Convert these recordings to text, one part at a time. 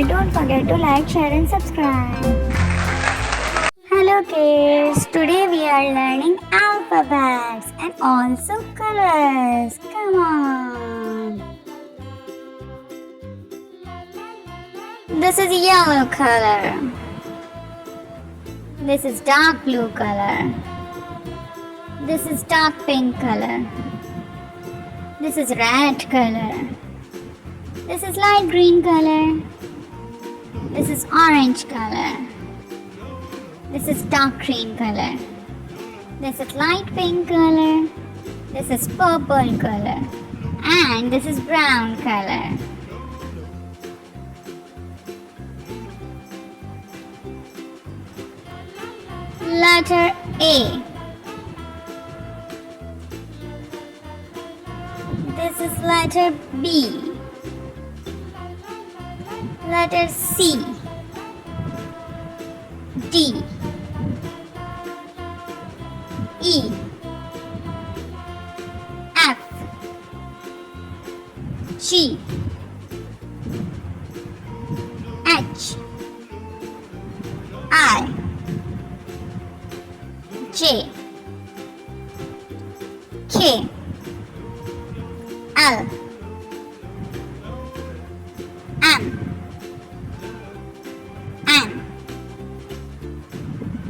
bye. Don't forget to like, share, and subscribe. Hello kids, today we are learning alphabets and also colors. Come on. This is yellow color. This is dark blue color. This is dark pink color. This is red color. This is light green color. This is orange color. This is dark green color. This is light pink color. This is purple color. And this is brown color. Letter A. This is letter B. Letter C. D. E. F. G. H. I. J. K. L. M. N.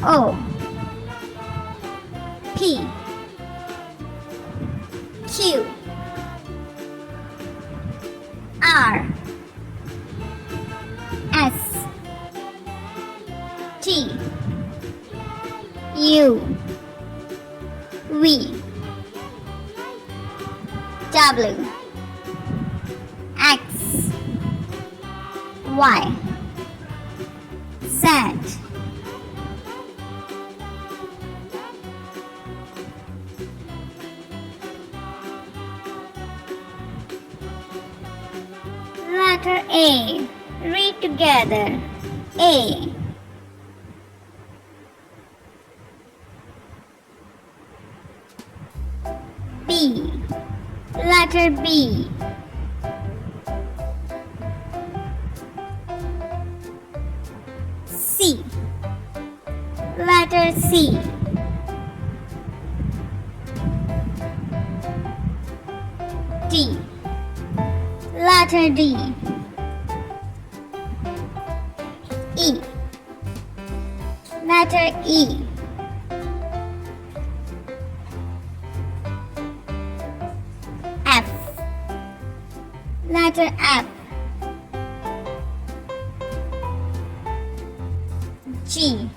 O. P. Q. R. S. T. U. V. W. X. Y. Z. Letter A. Read together. A. B. Letter B. C. Letter C. D. Letter D. E. Letter E. F. Letter F. G.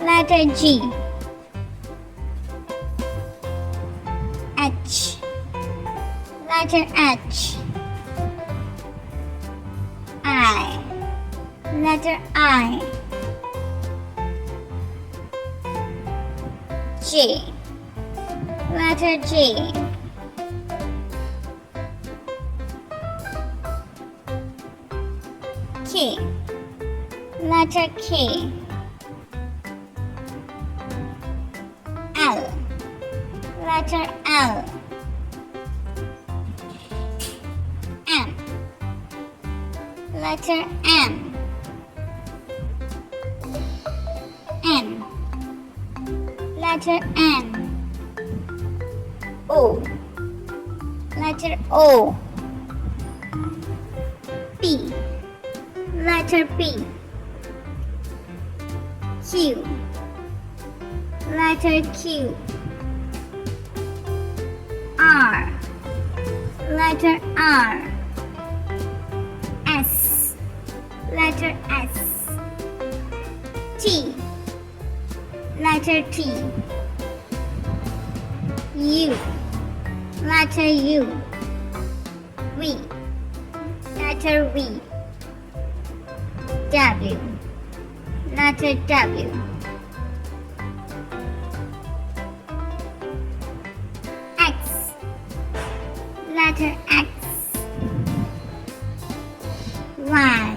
Letter G. H. Letter H. I. Letter I. J. Letter J. K. Letter K. L. Letter L. M. Letter M. N. Letter N. O. Letter O. P. Letter P. Q. Letter Q. R. Letter R. S. Letter S. T. Letter T. U. Letter U. V. Letter V. W. Letter W. X. Letter X. Y.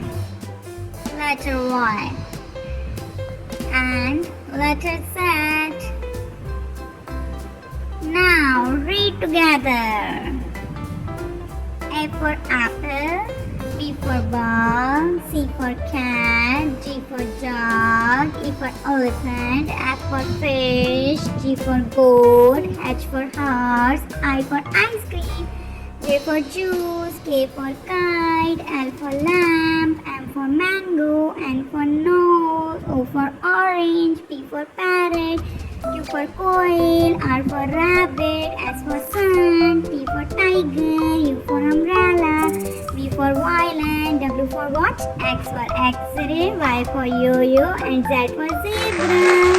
Letter Y. And letter Z. Now read together. A for apple. B for ball, C for cat, G for dog, E for elephant, F for fish, G for goat, H for horse, I for ice cream, J for juice, K for kite, L for lamp, M for mango, N for nose, O for orange, P for parrot, Q for quail, R for rabbit, S for sun, T for tiger, U for umbrella, V for violin, W for watch, X for X-ray, Y for yo-yo, and Z for zebra.